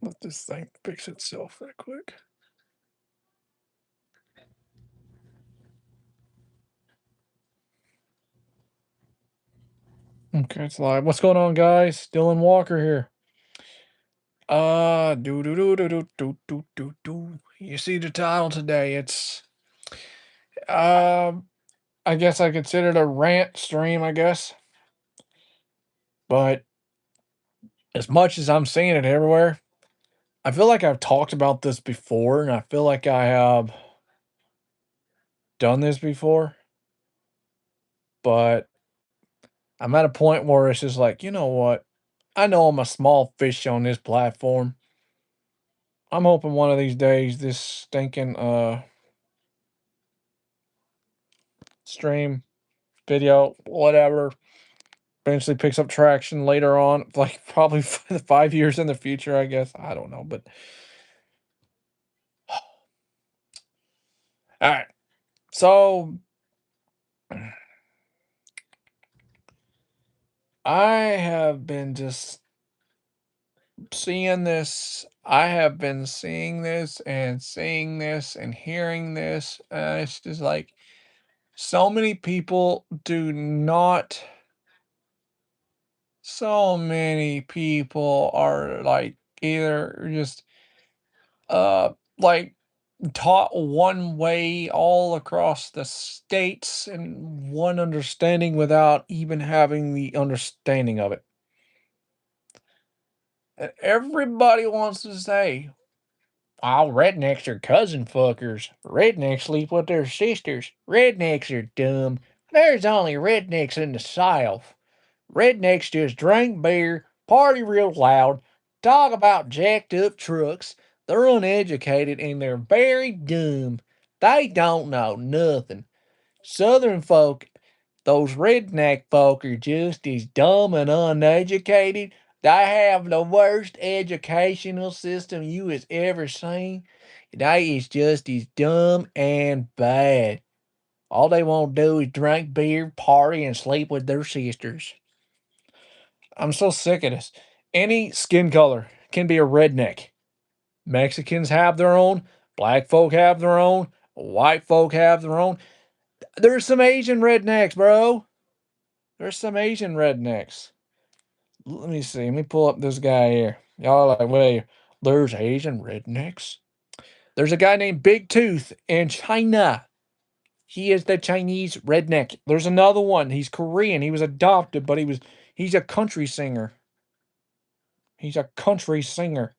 Let this thing fix itself that quick. Okay, it's live. What's going on, guys? Dylan Walker here. Do do do do do do do do do. You see the title today? It's um, I guess I consider it a rant stream. I guess, but as much as I'm seeing it everywhere, I feel like I've talked about this before, and I feel like I have done this before, but I'm at a point where it's just like, you know what? I know I'm a small fish on this platform. I'm hoping one of these days this stinking stream, video, whatever, eventually picks up traction later on, like probably 5 years in the future, I guess. I don't know, but all right. So I have been just seeing this. I have been seeing this and seeing this and hearing this. It's just like so many people do not, so many people are like either just uh like taught one way all across the states and one understanding without even having the understanding of it. And everybody wants to say, all rednecks are cousin fuckers. Rednecks sleep with their sisters. Rednecks are dumb. There's only rednecks in the South. Rednecks just drink beer, party real loud, talk about jacked up trucks. They're uneducated and they're very dumb. They don't know nothing. Southern folk, those redneck folk, are just as dumb and uneducated. They have the worst educational system you has ever seen. They is just as dumb and bad. All they want to do is drink beer, party, and sleep with their sisters. I'm so sick of this. Any skin color can be a redneck. Mexicans have their own, black folk have their own, white folk have their own. There's some Asian rednecks, bro. There's some Asian rednecks. Let me see. Let me pull up this guy here. Y'all are like, wait, there's Asian rednecks? There's a guy named Big Tooth in China. He is the Chinese redneck. There's another one. He's Korean. He was adopted, but he's a country singer. He's a country singer.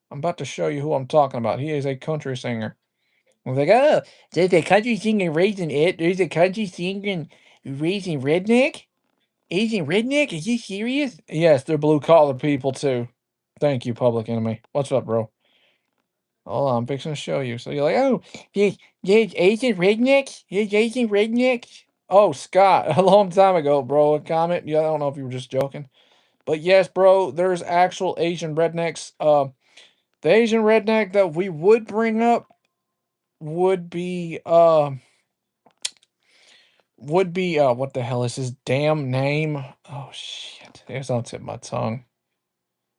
I'm about to show you who I'm talking about. He is a country singer. I was like, oh, there's a country singer raising it. There's a country singer raising redneck? Asian redneck? Is he serious? Yes, they're blue collar people too. Thank you, Public Enemy. What's up, bro? Hold on, I'm fixing to show you. So you're like, oh, there's Asian rednecks? There's Asian rednecks? Oh, Scott, a long time ago, bro. A comment. Yeah, I don't know if you were just joking. But yes, bro, there's actual Asian rednecks. The Asian redneck that we would bring up would be what the hell is his damn name? Oh shit. It's on the tip of my tongue.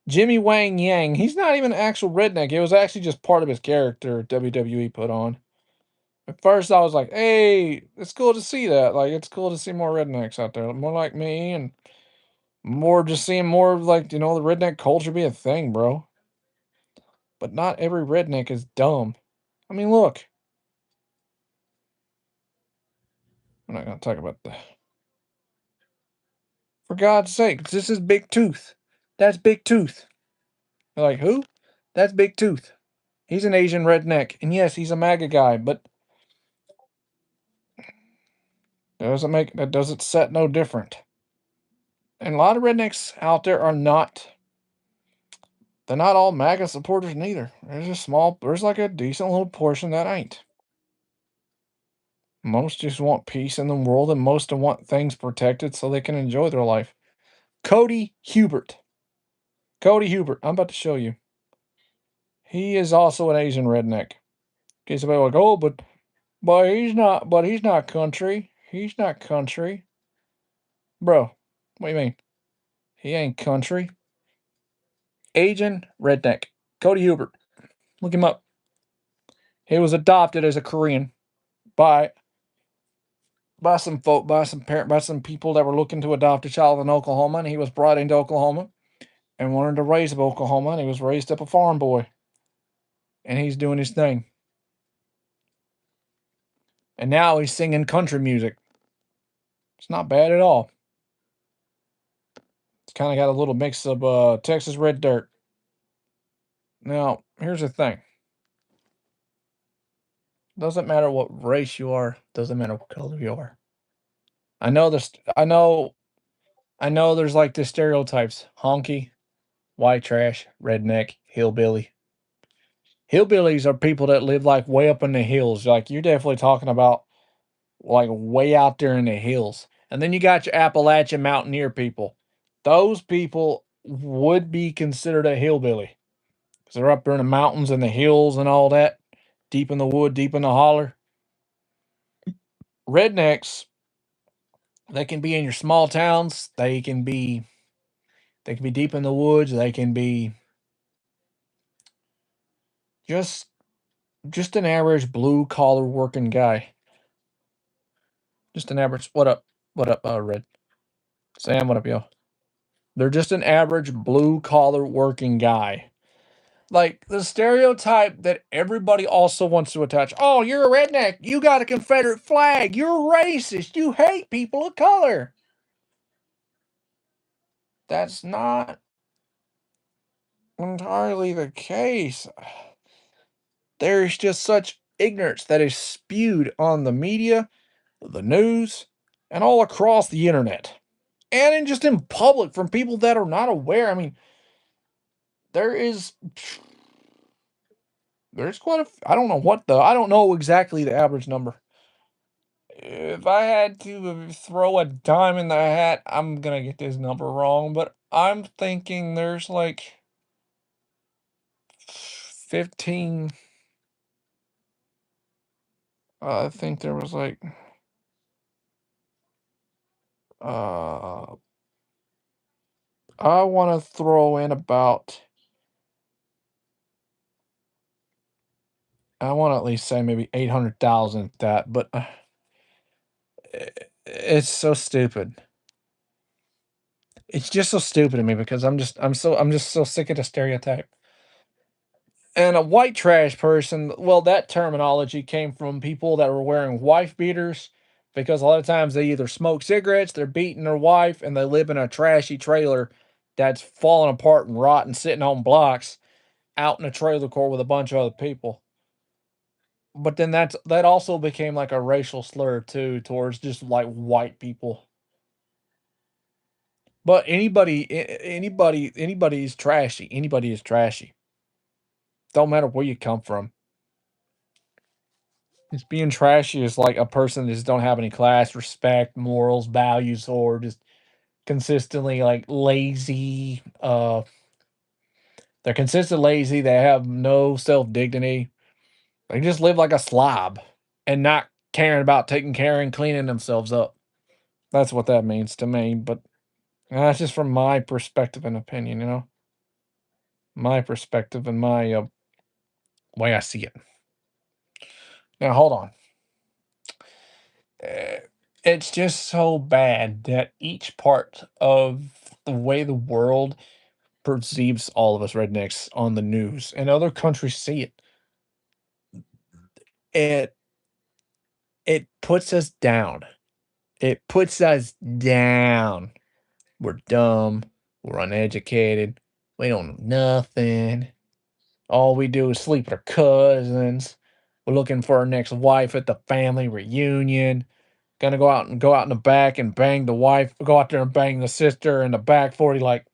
Jimmy Wang Yang. He's not even an actual redneck. It was actually just part of his character WWE put on. At first I was like, hey, it's cool to see that. Like it's cool to see more rednecks out there. More like me and more just seeing more of like, the redneck culture be a thing, bro. But not every redneck is dumb. I mean, look. I'm not gonna talk about that. For God's sake, this is Big Tooth. That's Big Tooth. You're like, who? That's Big Tooth. He's an Asian redneck. And yes, he's a MAGA guy, but that doesn't set no different. And a lot of rednecks out there are not. They're not all MAGA supporters neither. There's like a decent little portion that ain't. Most just want peace in the world and most want things protected so they can enjoy their life. Cody Hubert. Cody Hubert. I'm about to show you. He is also an Asian redneck. Okay, somebody like, oh, but he's not country. He's not country. Bro, what do you mean? He ain't country. Asian redneck. Cody Hubert. Look him up. He was adopted as a Korean by by some people that were looking to adopt a child in Oklahoma, and he was brought into Oklahoma and wanted to raise up Oklahoma, and he was raised up a farm boy, and he's doing his thing. And now he's singing country music. It's not bad at all. It's kind of got a little mix of Texas red dirt. Now, here's the thing. Doesn't matter what race you are. Doesn't matter what color you are. I know this. I know. There's like the stereotypes: honky, white trash, redneck, hillbilly. Hillbillies are people that live like way up in the hills. Like you're definitely talking about like way out there in the hills. And then you got your Appalachian mountaineer people. Those people would be considered a hillbilly because they're up there in the mountains and the hills and all that, deep in the wood, deep in the holler. Rednecks, they can be in your small towns. They can be deep in the woods. They can be just just an average blue collar working guy. Just an average. What up, Red? Sam, what up, yo? They're just an average blue collar working guy. Like the stereotype that everybody also wants to attach. Oh, you're a redneck. You got a Confederate flag. You're racist. You hate people of color. That's not entirely the case. There's just such ignorance that is spewed on the media, the news, and all across the internet. And in just in public from people that are not aware. I mean, there is there's quite a I don't know I don't know exactly the average number. If I had to throw a dime in the hat, I'm gonna get this number wrong, but I'm thinking there's like 15. I think there was like uh I want to throw in about I want to at least say maybe 800,000 that, but it's so stupid. It's just so stupid to me because I'm just so sick of the stereotype. And a white trash person, well, that terminology came from people that were wearing wife beaters because a lot of times they either smoke cigarettes, they're beating their wife, and they live in a trashy trailer that's falling apart and rotten, sitting on blocks out in a trailer court with a bunch of other people. But then that also became like a racial slur too towards just like white people. But anybody is trashy. Anybody is trashy. Don't matter where you come from. Just being trashy is like a person that just don't have any class, respect, morals, values, or just consistently like lazy. They're consistent lazy. They have no self dignity. They just live like a slob and not caring about taking care and cleaning themselves up. That's what that means to me. But that's just from my perspective and opinion, my perspective and my way I see it. Now, hold on. Uh, it's just so bad that each part of the way the world perceives all of us rednecks on the news and other countries see it. It it puts us down. It puts us down. We're dumb. We're uneducated. We don't know nothing. All we do is sleep with our cousins. We're looking for our next wife at the family reunion. Gonna go out in the back and bang the wife, go out there and bang the sister in the back 40 like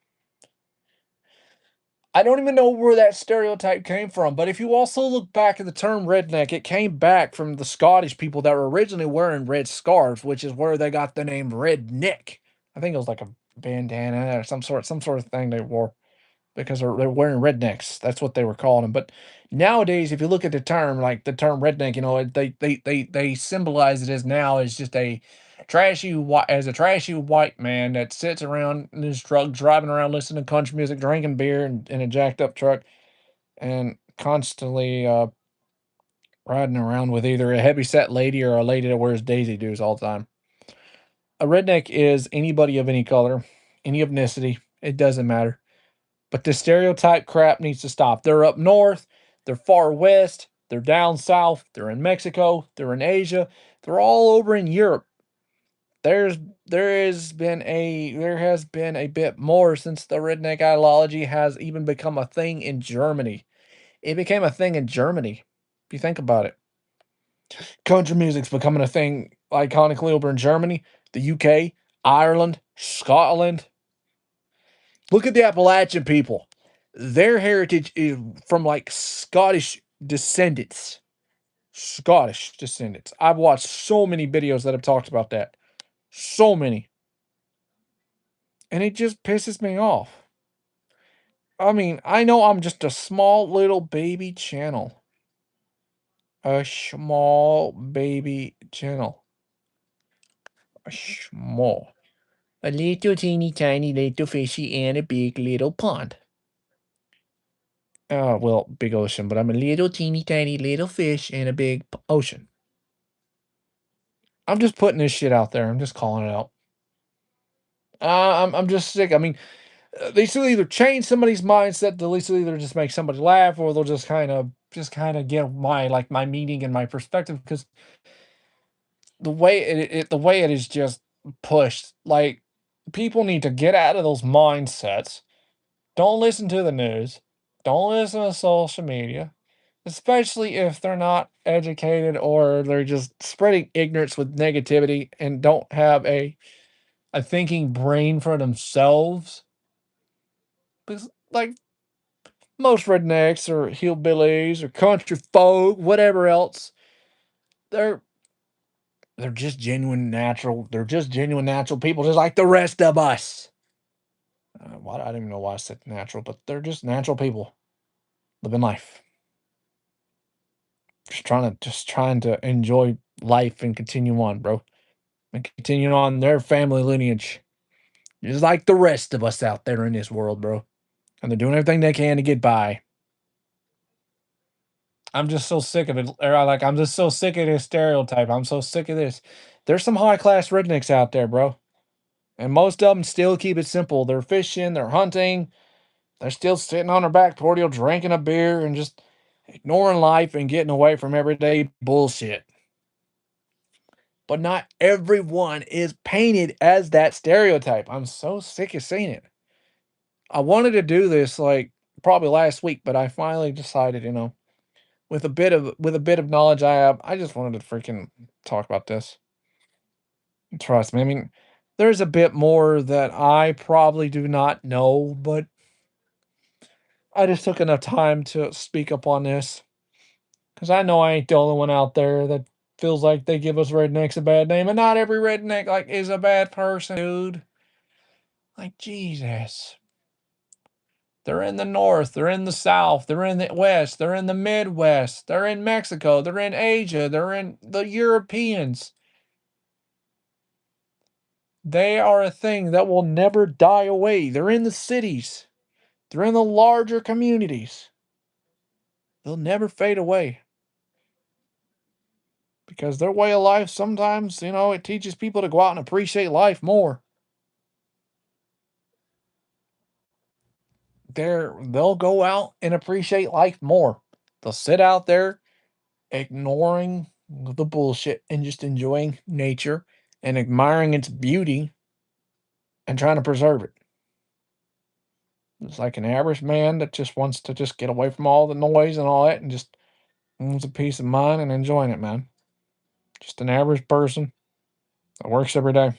I don't even know where that stereotype came from, but if you also look back at the term redneck, it came back from the Scottish people that were originally wearing red scarves, which is where they got the name redneck. I think it was like a bandana or some sort of thing they wore because they're wearing rednecks. That's what they were calling them. But nowadays, if you look at the term, like the term redneck, they symbolize it as now as just a trashy white man that sits around in his truck, driving around listening to country music, drinking beer in a jacked up truck. and constantly riding around with either a heavy set lady or a lady that wears Daisy Dukes all the time. A redneck is anybody of any color, any ethnicity. It doesn't matter. But this stereotype crap needs to stop. They're up north, they're far west, they're down south, they're in Mexico, they're in Asia, they're all over in Europe. There's there has been a bit more since the redneck ideology has even become a thing in Germany. It became a thing in Germany. If you think about it. Country music's becoming a thing iconically over in Germany, the UK, Ireland, Scotland. Look at the Appalachian people. Their heritage is from like Scottish descendants. Scottish descendants. I've watched so many videos that have talked about that. So many. And it just pisses me off. I mean, I know I'm just a small little baby channel. A small baby channel. A small. A little teeny tiny little fishy in a big little pond. Oh, well, big ocean, but I'm a little teeny tiny little fish in a big ocean. I'm just putting this shit out there. I'm just calling it out. I'm just sick. I mean, they still either change somebody's mindset, they'll either just make somebody laugh, or they'll just kind of get my meaning and my perspective because the way it is just pushed, like people need to get out of those mindsets. Don't listen to the news. Don't listen to social media, especially if they're not educated or they're just spreading ignorance with negativity and don't have a thinking brain for themselves. Because like most rednecks or hillbillies or country folk, whatever else, they're they're just genuine natural. They're just genuine natural people, just like the rest of us. Why I don't even know why I said natural, but they're just natural people living life, just trying to enjoy life and continue on, bro, and continue on their family lineage, just like the rest of us out there in this world, bro. And they're doing everything they can to get by. I'm just so sick of it. I'm just so sick of this stereotype. I'm so sick of this. There's some high class rednecks out there, bro. And most of them still keep it simple. They're fishing, they're hunting, they're still sitting on their back patio drinking a beer and just ignoring life and getting away from everyday bullshit. But not everyone is painted as that stereotype. I'm so sick of seeing it. I wanted to do this like probably last week, but I finally decided, with a bit of knowledge I have, I just wanted to freaking talk about this. Trust me. I mean, there's a bit more that I probably do not know, but I just took enough time to speak up on this because I know I ain't the only one out there that feels like they give us rednecks a bad name, and not every redneck is a bad person, dude. Like Jesus. They're in the north, they're in the south, they're in the west, they're in the Midwest, they're in Mexico, they're in Asia, they're in the Europeans. They are a thing that will never die away. They're in the cities. They're in the larger communities. They'll never fade away because their way of life sometimes, it teaches people to go out and appreciate life more. They'll go out and appreciate life more. They'll sit out there ignoring the bullshit and just enjoying nature and admiring its beauty and trying to preserve it. It's like an average man that just wants to just get away from all the noise and all that and just wants a peace of mind and enjoying it, man. Just an average person that works every day,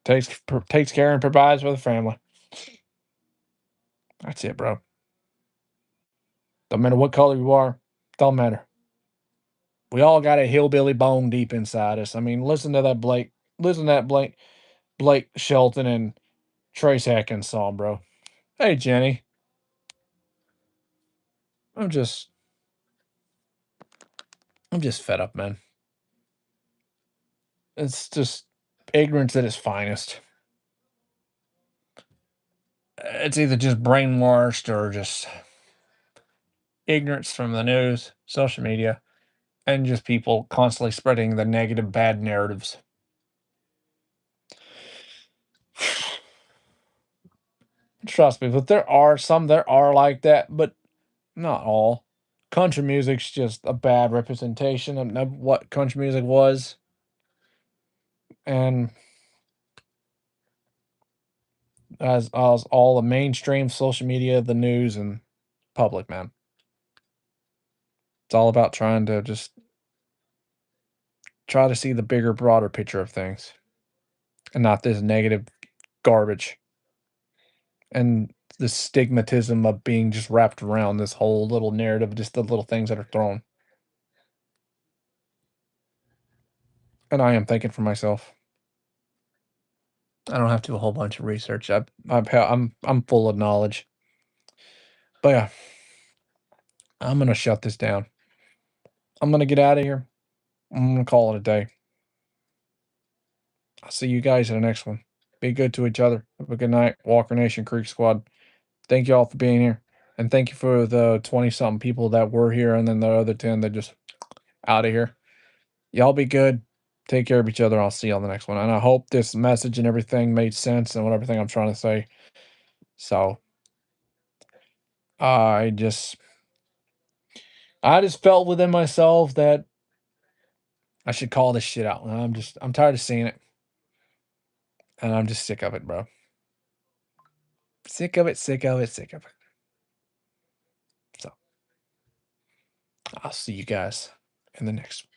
takes care and provides for the family. That's it, bro. Don't matter what color you are. Don't matter. We all got a hillbilly bone deep inside us. I mean, listen to that Blake. Listen to that Blake Shelton and Trace Atkins song, bro. Hey, Jenny. I'm just I'm just fed up, man. It's just ignorance at its finest. It's either just brainwashed or just ignorance from the news, social media, and just people constantly spreading the negative, bad narratives. Trust me, but there are some that are like that, but not all. Country music's just a bad representation of what country music was, and as all the mainstream social media, the news, and public, man. It's all about trying to just try to see the bigger, broader picture of things, and not this negative garbage and the stigmatism of being just wrapped around this whole little narrative, just the little things that are thrown. And I am thinking for myself. I don't have to do a whole bunch of research. I'm full of knowledge. But yeah, I'm gonna shut this down. I'm gonna get out of here. I'm gonna call it a day. I'll see you guys in the next one. Be good to each other. Have a good night. Walker Nation Creek Squad. Thank you all for being here. And thank you for the 20 something people that were here and then the other 10 that just out of here. Y'all be good. Take care of each other. I'll see you on the next one. And I hope this message and everything made sense and what everything I'm trying to say. So I just I just felt within myself that I should call this shit out. I'm tired of seeing it. And I'm just sick of it, bro. Sick of it, sick of it, sick of it. So I'll see you guys in the next one.